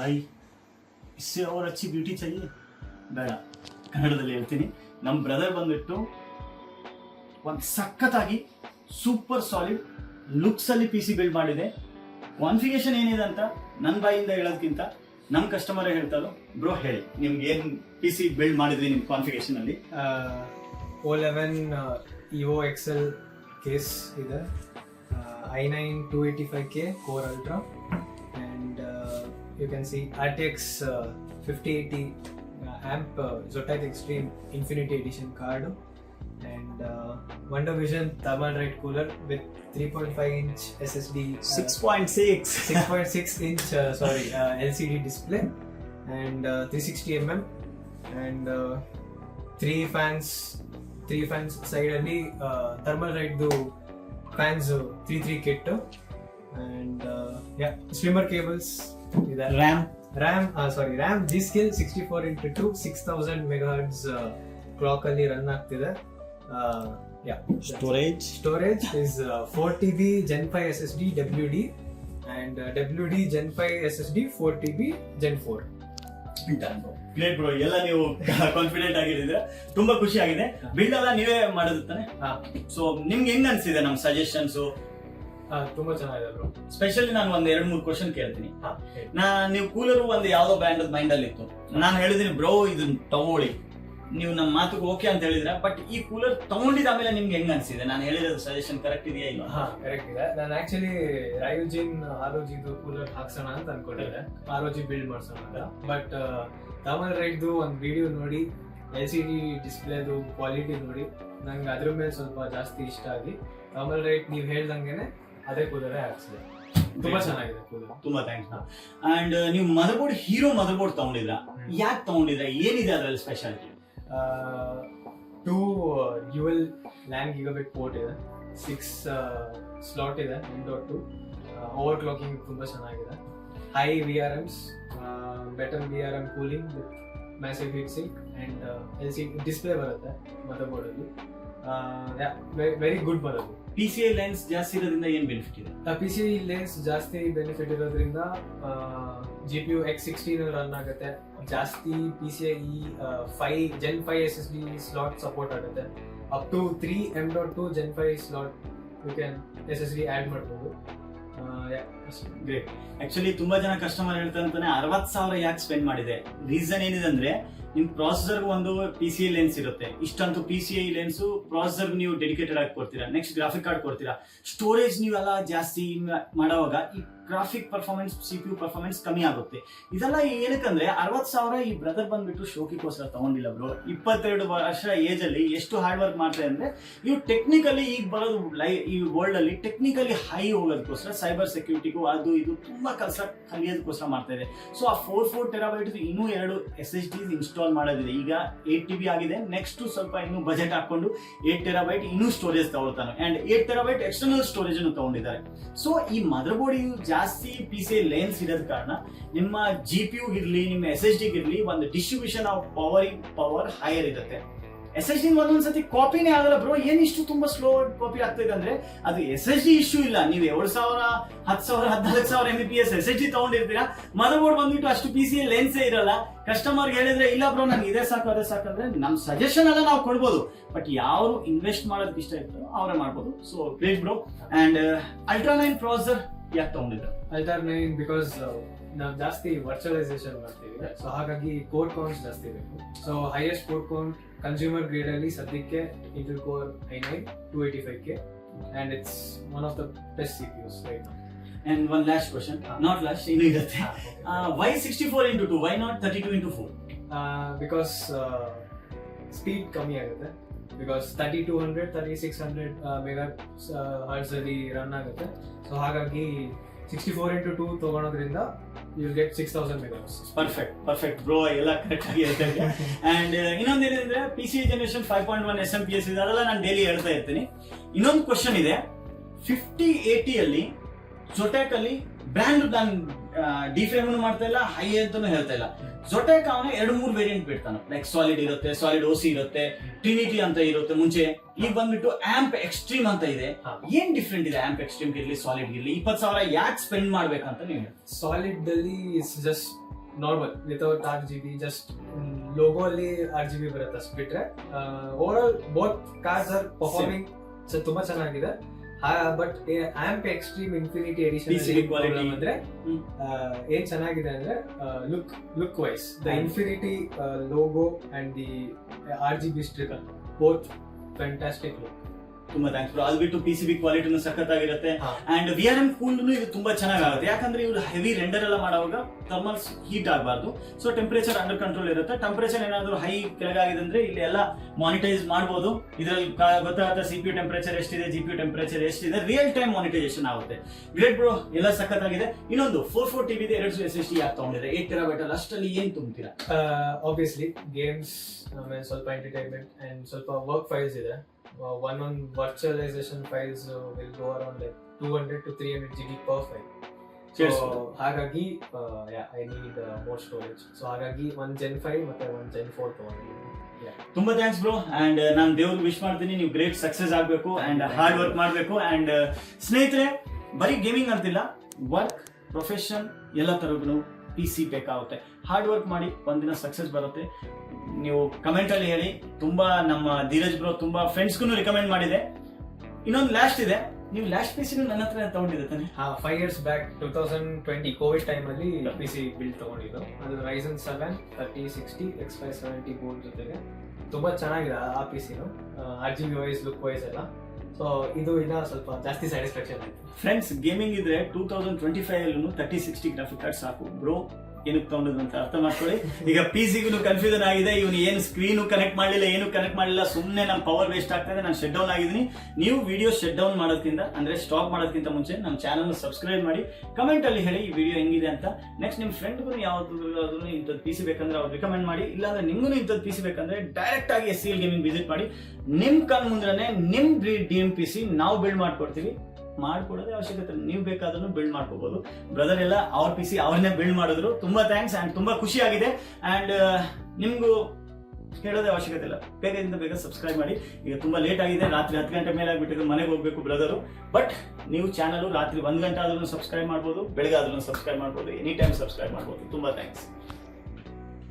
भाई इससे और अच्छी ब्यूटी चाहिए ಬೇಡ ಕನ್ನಡದಲ್ಲಿ ಹೇಳ್ತೀನಿ. ನಮ್ಮ ಬ್ರದರ್ ಬಂದ್ಬಿಟ್ಟು ಒಂದು ಸಖತ್ತಾಗಿ ಸೂಪರ್ ಸಾಲಿಡ್ ಲುಕ್ಸ್ ಅಲ್ಲಿ ಪಿ ಸಿ ಬಿಲ್ಡ್ ಮಾಡಿದೆ. ಕಾನ್ಫಿಗರೇಷನ್ ಏನಿದೆ ಅಂತ ನನ್ನ ಬಾಯಿಂದ ಹೇಳೋದಕ್ಕಿಂತ ನಮ್ಮ ಕಸ್ಟಮರೇ ಹೇಳ್ತಾರೋ. ಬ್ರೋ ಹೇಳಿ, ನಿಮ್ಗೆ ಏನ್ ಪಿ ಸಿ ಬಿಲ್ಡ್ ಮಾಡಿದ್ರಿ ನಿಮ್ ಕಾನ್ಫಿಗರೇಷನ್ ಅಲ್ಲಿ? O11 Evo XL ಕೇಸ್ ಇದೆ, i9 285K Core Ultra, and you can see RTX 5080 amp Zotac Extreme Infinity Edition card, and Wonder Vision Thermal Right cooler with 3.5 inch SSD, 6.6 inch LCD display, and 360 mm, and three fans side ಅಲ್ಲಿ thermal right du fans 3 kit, and streamer cables ಇದೆ. RAM G-Skill 64x2 6000 MHz clock ಅಲ್ಲಿ run ಆಗ್ತಿದೆ. Storage is 4TB Gen 5 SSD WD, and WD Gen 5 SSD 4TB Gen 4. Great bro, ಎಲ್ಲ ನೀವು confident ಆಗಿದ್ರೆ ತುಂಬಾ ಖುಷಿ ಆಗಿದೆ. ಬಿಲ್ಡ್ ಎಲ್ಲ ನೀವೇ ಮಾಡೋದು ತಾನೆ? ಸೊ ನಿಮ್ಗೆ ಹೆಂಗ್ ಅನ್ಸಿದೆ ನಮ್ಮ ಸಜೆಷನ್ಸ್? ತುಂಬಾ ಚೆನ್ನಾಗಿದೆ ಬ್ರೋ. ಸ್ಪೆಷಲಿ ನಾನು ಒಂದ್ 2-3 ಕ್ವಶನ್ ಕೇಳ್ತೀನಿ. ನೀವು ಕೂಲರ್ ಒಂದು ಯಾವ್ದೋ ಬ್ರ್ಯಾಂಡ್ ಮೈಂಡ್ ಅಲ್ಲಿ ಇತ್ತು, ನಾನು ಹೇಳಿದೀನಿ ಬ್ರೋ ಇದನ್ನ ತಗೊಳ್ಳಿ, ನೀವು ನಮ್ಮ ಮಾತುಗೆ ಓಕೆ ಅಂತ ಹೇಳಿದ್ರೆ, ಬಟ್ ಈ ಕೂಲರ್ ತಗೊಂಡಿದ್ದಾದ್ಮೇಲೆ ನಿಮ್ಗೆ ಹೆಂಗ್ ಅನ್ಸಿದೆ? ನಾನು ಹೇಳಿರೋದು ಸಜೆಷನ್ ಕರೆಕ್ಟ್ ಇದೆಯಾ ಇಲ್ಲ? ಕರೆಕ್ಟ್ ಇದೆ. ನಾನು ಆಕ್ಚುಲಿ ರಾಯುಜಿನ್ ROG ಕೂಲರ್ ಹಾಕ್ಸೋಣ ಅಂತ ಅನ್ಕೊಂಡಿದ್ದೆ, ROG ಬಿಲ್ಡ್ ಮಾಡ್ಸೋಣ ಅಂತ. ಬಟ್ ಥರ್ಮಲ್ ರೈಟ್ದು ಒಂದು ವಿಡಿಯೋ ನೋಡಿ, LCD ಡಿಸ್ಪ್ಲೇದು ಕ್ವಾಲಿಟಿ ನೋಡಿ ನಂಗೆ ಅದ್ರ ಮೇಲೆ ಸ್ವಲ್ಪ ಜಾಸ್ತಿ ಇಷ್ಟ ಆಗಿ ಥರ್ಮಲ್ ರೈಟ್ ನೀವು ಹೇಳ್ದಂಗೆನೆ ಅದೇ ಕೂಲರೇ ಹಾಕ್ಸಿದೆ. ತುಂಬಾ ಚೆನ್ನಾಗಿದೆ ಕೂಲರ್. ತುಂಬಾ ಥ್ಯಾಂಕ್ಸ್. ಅಂಡ್ ನೀವು ಹೀರೋ ಮದರ್ಬೋರ್ಡ್ ತಗೊಂಡಿದ್ರ, ಯಾಕೆ ತಗೊಂಡಿದ್ರ? ಏನಿದೆ ಅದರಲ್ಲಿ speciality? 2 dual LAN gigabit port ಇದೆ, 6 ಸ್ಲಾಟ್ ಇದೆ, M.2 ಓವರ್ ಕ್ಲಾಕಿಂಗ್ ತುಂಬಾ ಚೆನ್ನಾಗಿದೆ, high VRMs, better VRM cooling with massive heat sink, and LCD display ಬರುತ್ತೆ ಮದರ್ಬೋರ್ಡ್ ಅಲ್ಲಿ. Very good motherboard. PCI lanes ಜಾಸ್ತಿ ಇರೋದ್ರಿಂದ ಏನ್ ಬೆನಿಫಿಟ್ ಇದೆ? PCI ಲೆನ್ಸ್ ಜಾಸ್ತಿ ಬೆನಿಫಿಟ್ ಇರೋದ್ರಿಂದ GPU X16 ರನ್ ಆಗುತ್ತೆ, ಜಾಸ್ತಿ PCIe 5 Gen 5 SSD slot support ಆಗುತ್ತೆ, up to 3 M.2 Gen 5 slot you can SSD add ಮಾಡ್ಬೋದು. ಗ್ರೇಟ್. ಆಕ್ಚುಲಿ ತುಂಬಾ ಜನ ಕಸ್ಟಮರ್ ಹೇಳ್ತಾರಂತಾನೆ 60,000 ಯಾಕೆ ಸ್ಪೆಂಡ್ ಮಾಡಿದೆ? ರೀಸನ್ ಏನಿದೆ ಅಂದ್ರೆ ನಿಮ್ ಪ್ರಾಸೆಸರ್ ಒಂದು PCI ಲೆನ್ಸ್ ಇರುತ್ತೆ, ಇಷ್ಟಂತೂ PCI ಲೆನ್ಸ್ ಪ್ರಾಸೆಸರ್ ನೀವು ಡೆಡಿಕೇಟೆಡ್ ಆಗಿ ಕೊಡ್ತೀರಾ, ನೆಕ್ಸ್ಟ್ ಗ್ರಾಫಿಕ್ ಕಾರ್ಡ್ ಕೊಡ್ತೀರಾ, ಸ್ಟೋರೇಜ್ ನೀವೆಲ್ಲ ಜಾಸ್ತಿ ಮಾಡುವಾಗ ಈ ಗ್ರಾಫಿಕ್ ಪರ್ಫಾರ್ಮೆನ್ಸ್ CPU ಪರ್ಫಾರ್ಮೆನ್ಸ್ ಕಮ್ಮಿ ಆಗುತ್ತೆ. ಇದೆಲ್ಲ ಏನಕ್ಕಂದ್ರೆ 60,000 ಈ ಬ್ರದರ್ ಬಂದ್ಬಿಟ್ಟು ಶೋಕಿಗೋಸ್ಕರ ತಗೊಂಡಿಲ್ಲ ಬ್ರೋ. 22 ವರ್ಷ ಏಜ್ ಅಲ್ಲಿ ಎಷ್ಟು ಹಾರ್ಡ್ ವರ್ಕ್ ಮಾಡ್ತಾರೆ ಅಂದ್ರೆ ಇವು ಟೆಕ್ನಿಕಲಿ ಈಗ ಬರೋದು ಈ ವರ್ಲ್ಡ್ ಅಲ್ಲಿ ಟೆಕ್ನಿಕಲಿ ಹೈ ಹೋಗೋದಕ್ಕೋಸ್ಕರ ಸೈಬರ್ ಸೆಕ್ಯೂರಿಟಿಗೂ ಅದು ಇದು ತುಂಬಾ ಕೆಲಸ ಕಲಿಯೋದಕ್ಕೋಸ್ಕರ ಮಾಡ್ತಾ ಇದೆ. ಸೊ ಆ 4 TB ಇನ್ನೂ 2 SSD ಇನ್ಸ್ಟಾಲ್ ಮಾಡೋದಿದೆ. ಈಗ 8 TB ಆಗಿದೆ, ನೆಕ್ಸ್ಟ್ ಸ್ವಲ್ಪ ಇನ್ನೂ ಬಜೆಟ್ ಹಾಕೊಂಡು 8 TB ಇನ್ನೂ ಸ್ಟೋರೇಜ್ ತಗೊಳ್ತಾನೆ, ಅಂಡ್ 8 TB ಎಕ್ಸ್ಟರ್ನಲ್ ಸ್ಟೋರೇಜ್ ಅನ್ನು ತಗೊಂಡಿದ್ದಾರೆ. ಸೊ ಈ ಮದರ್ ಬೋರ್ಡ್ ಜಾಸ್ತಿ PCI ಲೆನ್ಸ್ ಇರೋದ ಕಾರಣ ನಿಮ್ಮ GPU ಗಿರ್ಲಿ ನಿಮ್ಮ SSD ಗಿರ್ಲಿ ಒಂದು ಡಿಸ್ಟ್ರಿಬ್ಯೂಷನ್ ಆಫ್ ಪವರ್ ಹೈಯರ್ ಇರುತ್ತೆ. SSD ಒಂದೊಂದ್ಸತಿ ಕಾಪಿನೇ ಆಗಲ್ಲ ಬ್ರೋ. ಏನಿಷ್ಟು ತುಂಬಾ ಸ್ಲೋ ಕಾಪಿ ಆಗ್ತದೆ ಅಂದ್ರೆ ಅದು SSD ಇಶ್ಯೂ ಇಲ್ಲ. ನೀವು 7,000 10,000 14,000 MBPS SSD ತಗೊಂಡಿರ್ತೀರಾ, ಮದರ್ ಬೋರ್ಡ್ ಬಂದ್ಬಿಟ್ಟು ಅಷ್ಟು PCI ಲೆನ್ಸೇ ಇರಲ್ಲ. ಕಸ್ಟಮರ್ ಹೇಳಿದ್ರೆ ಇಲ್ಲ ಬ್ರೋ ನನ್ಗೆ ಇದೇ ಸಾಕು ಅದೇ ಸಾಕು ಅಂದ್ರೆ ನಮ್ ಸಜೆಷನ್ ಎಲ್ಲ ನಾವು ಕೊಡ್ಬೋದು, ಬಟ್ ಯಾರು ಇನ್ವೆಸ್ಟ್ ಮಾಡೋದಕ್ಕೆ ಇಷ್ಟ ಇರ್ತಾರೋ ಅವರೇ ಮಾಡ್ಬೋದು. So great bro. And Ultra 9 processor ಯಾಕೆ ತಗೊಂಡಿದ್ರು? Ultra 9 ಬಿಕಾಸ್ ನಾವು ಜಾಸ್ತಿ ವರ್ಚುವಲೈಸೇಷನ್ ಮಾಡ್ತೀವಿ, ಸೊ ಹಾಗಾಗಿ ಕೋರ್ ಕೌಂಟ್ಸ್ ಜಾಸ್ತಿ ಬೇಕು. So highest core count consumer grade ಅಲ್ಲಿ ಸದ್ಯಕ್ಕೆ Intel Core i9 285K, and it's one of the best CPUs right now. And one last question, not last, ಇನ್ನು ಇರುತ್ತೆ. Why 64x2? Why not 32x4? Because speed ಕಮ್ಮಿ ಆಗುತ್ತೆ, because 3200 3600 MHz ಅಲ್ಲಿ run ಆಗುತ್ತೆ. So ಹಾಗಾಗಿ 64x2 ತಗೊಳೋದ್ರಿಂದ you get 6000 MHz. Perfect bro, ಎಲ್ಲ correct ಆಗಿ ಹೇಳ್ತಾರೆ. ಅಂಡ್ ಇನ್ನೊಂದೇನಿದ್ರೆ PCI ಜನರೇಷನ್ 5.1 SMPS ಇದೆ, ಅದೆಲ್ಲ ನಾನು ಡೈಲಿ ಹೇಳ್ತಾ ಇರ್ತೀನಿ. ಇನ್ನೊಂದು ಕ್ವಶನ್ ಇದೆ, 5080 ಅಲ್ಲಿ Zotac ಅಲ್ಲಿ ಬ್ರ್ಯಾಂಡ್ ನಾನು ಡಿಫೇಮ್ ಮಾಡ್ತಾ ಇಲ್ಲ, ಹೈ ಅಂತಾನು ಹೇಳ್ತಾ ಇಲ್ಲ. Zotac ಅವನ 2-3 ವೇರಿಯಂಟ್ ಬಿಡ್ತಾನೆ, ಲೈಕ್ ಸಾಲಿಡ್ ಇರುತ್ತೆ, ಸಾಲಿಡ್ OC ಇರುತ್ತೆ, ಟ್ರಿನಿಟಿ ಅಂತ ಇರುತ್ತೆ ಮುಂಚೆ. ಈಗ ಬಂದ್ಬಿಟ್ಟು ಆಂಪ್ ಎಕ್ಸ್ಟ್ರೀಮ್ ಅಂತ ಇದೆ. ಏನ್ ಡಿಫ್ರೆಂಟ್ ಇದೆ ಆಂಪ್ ಎಕ್ಸ್ಟ್ರೀಮ್ ಗಿರ್ಲಿ ಸಾಲಿಡ್ ಗಿರ್ಲಿ? 20,000 ಯಾಕೆ ಸ್ಪೆಂಡ್ ಮಾಡ್ಬೇಕಂತ ನೀವು? ಸಾಲಿಡ್ ಅಲ್ಲಿ it's just normal without RGB, just logo ಅಲ್ಲಿ RGB ಬರುತ್ತೆ ಅಷ್ಟು ಬಿಟ್ರೆ over all both cards are performing ತುಂಬಾ ಚೆನ್ನಾಗಿದೆ. But amp extreme infinity edition ಅಂದ್ರೆ ಏನ್ ಚೆನ್ನಾಗಿದೆ ಅಂದ್ರೆ look wise the infinity logo and the RGB striker both fantastic look. ತುಂಬಾ ಥ್ಯಾಂಕ್ಸ್ ಬ್ರೋ. ಅದು ಬಿಟ್ಟು PCB ಕ್ವಾಲಿಟಿನೂ ಸಖತ್ತಾಗಿರುತ್ತೆ ಅಂಡ್ VRM ಕೂಲ್ನು ಇದು ತುಂಬಾ ಚೆನ್ನಾಗುತ್ತೆ. ಯಾಕಂದ್ರೆ ಇವ್ರು ಹೆವಿ ರೆಂಡರ್ ಎಲ್ಲ ಮಾಡುವಾಗ ಥರ್ಮಲ್ಸ್ ಹೀಟ್ ಆಗಬಾರ್ದು, ಸೊ ಟೆಂಪರೇಚರ್ ಅಂಡರ್ ಕಂಟ್ರೋಲ್ ಇರುತ್ತೆ. ಟೆಂಪರೇಚರ್ ಏನಾದ್ರು ಹೈ ಕೆಳಗಾಗಿದೆ ಅಂದ್ರೆ ಇಲ್ಲಿ ಎಲ್ಲ ಮಾನಿಟೈಸ್ ಮಾಡಬಹುದು. ಇದರಲ್ಲಿ ಗೊತ್ತಾಗುತ್ತೆ CPU ಟೆಂಪರೇಚರ್ ಎಷ್ಟಿದೆ, GPU ಟೆಂಪರೇಚರ್ ಎಷ್ಟಿದೆ, ರಿಯಲ್ ಟೈಮ್ ಮಾನಿಟೈಸೇಷನ್ ಆಗುತ್ತೆ. ಗ್ರೇಟ್ ಬ್ರೋ, ಎಲ್ಲ ಸಖತ್ತಾಗಿದೆ. ಇನ್ನೊಂದು 44 TB 2 SSD ಯಾಕೆ ತಗೊಂಡಿದ್ರೆ 8 TB ಅಲ್ಲಿ ಅಷ್ಟಲ್ಲಿ ಏನ್ ತುಂಬ್ತೀರಾ? ಆಬ್ವಿಯಸ್ಲಿ ಗೇಮ್ಸ್, ಸ್ವಲ್ಪ ಎಂಟರ್ಟೈನ್ಮೆಂಟ್ ಅಂಡ್ ಸ್ವಲ್ಪ ವರ್ಕ್ ಫೈಲ್ಸ್ ಇದೆ. One virtualization files will go around like 200 to 300 GB per file. So ಹಾಗಾಗಿ I need more storage. So ಹಾಗಾಗಿ 1 Gen 5 ಮತ್ತೆ 1 Gen 4 ತಗೊಂಡಿದ್ದೀನಿ. ತುಂಬಾ ಥ್ಯಾಂಕ್ಸ್ ಬ್ರೋ. ಅಂಡ್ ನಾನು ದೇವ್ರಿಗೆ ವಿಶ್ ಮಾಡ್ತೀನಿ, ನೀವು ಗ್ರೇಟ್ ಸಕ್ಸಸ್ ಆಗಬೇಕು ಅಂಡ್ ಹಾರ್ಡ್ ವರ್ಕ್ ಮಾಡಬೇಕು. ಅಂಡ್ ಸ್ನೇಹಿತರೆ, ಬರೀ ಗೇಮಿಂಗ್ ಅಂತಿಲ್ಲ, ವರ್ಕ್, ಪ್ರೊಫೆಷನ್ ಎಲ್ಲ ತರಗೂ PC ಬೇಕಾಗುತ್ತೆ. ಹಾರ್ಡ್ ವರ್ಕ್ ಮಾಡಿ, ಒಂದಿನ ಸಕ್ಸಸ್ ಬರುತ್ತೆ. ನೀವು ಕಮೆಂಟ್ ಅಲ್ಲಿ ಹೇಳಿ. ತುಂಬಾ ನಮ್ಮ ಧೀರಜ್ ಬ್ರೋ ತುಂಬಾ ಫ್ರೆಂಡ್ಸ್ಗೂ ರಿಕಮೆಂಡ್ ಮಾಡಿದೆ. ಇನ್ನೊಂದು ಲಾಸ್ಟ್ ಇದೆ, ನೀವು ಲಾಸ್ಟ್ PC ನನ್ನ ಹತ್ರ ತಗೊಂಡಿದ್ದೆ ತಾನೆ? 5 years ಬ್ಯಾಕ್ 2020 ಕೋವಿಡ್ ಟೈಮ್ ಅಲ್ಲಿ PC ಬಿಲ್ಡ್ ತಗೊಂಡಿದ್ದು. ಅದು Ryzen 7 3060 X570 ಬೋರ್ಡ್ ಜೊತೆಗೆ ತುಂಬಾ ಚೆನ್ನಾಗಿದೆ ಆ PC-ನು, RGB ವೈಸ್, ಲುಕ್ ವೈಸ್ ಎಲ್ಲ. ಸೊ ಇದು ಇನ್ನ ಸ್ವಲ್ಪ ಜಾಸ್ತಿ ಸ್ಯಾಟಿಸ್ಫ್ಯಾಕ್ಷನ್ ಆಯ್ತು. ಫ್ರೆಂಡ್ಸ್, ಗೇಮಿಂಗ್ ಇದ್ರೆ 2025 ಅಲ್ಲೂ 3060 ಗ್ರಾಫಿಕ್ ಕಾರ್ಡ್ ಸಾಕು ಬ್ರೋ. ಏನಕ್ಕೆ ತಗೊಂಡಿದ್ರು ಅಂತ ಅರ್ಥ ಮಾಡ್ಕೊಳ್ಳಿ. ಈಗ PC-ಗೂ ಕನ್ಫ್ಯೂಷನ್ ಆಗಿದೆ, ಇವನು ಏನು ಸ್ಕ್ರೀನು ಕನೆಕ್ಟ್ ಮಾಡಲಿಲ್ಲ, ಏನು ಕನೆಕ್ಟ್ ಮಾಡಲಿಲ್ಲ, ಸುಮ್ಮನೆ ನಮ್ಮ ಪವರ್ ವೇಸ್ಟ್ ಆಗ್ತದೆ, ನಾನು ಶಟ್ ಡೌನ್ ಆಗಿದ್ದೀನಿ. ನೀವು ವಿಡಿಯೋ ಶಟ್ ಡೌನ್ ಮಾಡೋದಕ್ಕಿಂತ ಅಂದ್ರೆ ಸ್ಟಾಪ್ ಮಾಡೋದಕ್ಕಿಂತ ಮುಂಚೆ ನಮ್ಮ ಚಾನಲ್ ಸಬ್ಸ್ಕ್ರೈಬ್ ಮಾಡಿ, ಕಮೆಂಟ್ ಅಲ್ಲಿ ಹೇಳಿ ಈ ವಿಡಿಯೋ ಹೆಂಗಿದೆ ಅಂತ. ನೆಕ್ಸ್ಟ್ ನಿಮ್ಮ ಫ್ರೆಂಡ್ಗೂ ಯಾವ್ದಾದ್ರು ಇಂಥದ್ದು PC ಬೇಕಂದ್ರೆ ಅವ್ರು ರಿಕಮೆಂಡ್ ಮಾಡಿ. ಇಲ್ಲಾಂದ್ರೆ ನಿಮ್ಗೂ ಇಂಥದ್ದು PC ಬೇಕಂದ್ರೆ ಡೈರೆಕ್ಟ್ ಆಗಿ SCL ಗೇಮಿಂಗ್ ವಿಸಿಟ್ ಮಾಡಿ. ನಿಮ್ ಕಣ್ ಮುಂದ್ರನೆ ನಿಮ್ ಡ್ರೀಮ್ PC ನಾವು ಬಿಲ್ಡ್ ಮಾಡ್ಕೊಡ್ತೀವಿ. ಮಾಡ್ಕೊಡೋದೇ ಅವಶ್ಯಕತೆ, ನೀವು ಬೇಕಾದ್ರೂ ಬಿಲ್ಡ್ ಮಾಡ್ಕೋಬಹುದು. ಬ್ರದರ್ ಎಲ್ಲ ಅವ್ರ PC ಅವ್ರನ್ನೇ ಬಿಲ್ಡ್ ಮಾಡಿದ್ರು. ತುಂಬಾ ಥ್ಯಾಂಕ್ಸ್ ಅಂಡ್ ತುಂಬಾ ಖುಷಿ ಆಗಿದೆ. ಅಂಡ್ ನಿಮ್ಗೂ ಹೇಳೋದೇ ಅವಶ್ಯಕತೆ ಇಲ್ಲ, ಬೇಗದಿಂದ ಬೇಗ ಸಬ್ಸ್ಕ್ರೈಬ್ ಮಾಡಿ. ಈಗ ತುಂಬಾ ಲೇಟ್ ಆಗಿದೆ, ರಾತ್ರಿ 10 ಗಂಟೆ ಮೇಲೆ ಆಗ್ಬಿಟ್ಟಿದ್ದು, ಮನೆಗೆ ಹೋಗ್ಬೇಕು ಬ್ರದರು. ಬಟ್ ನೀವು ಚಾನಲ್ ರಾತ್ರಿ 1 ಗಂಟೆ ಆದ್ರೂ ಸಬ್ಸ್ಕ್ರೈಬ್ ಮಾಡ್ಬೋದು, ಬೆಳಗ್ಗೆ ಆದ್ರೂ ಸಬ್ಸ್ಕ್ರೈಬ್ ಮಾಡ್ಬೋದು, ಎನಿ ಟೈಮ್ ಸಬ್ಸ್ಕ್ರೈಬ್ ಮಾಡ್ಬೋದು. ತುಂಬಾ ಥ್ಯಾಂಕ್ಸ್.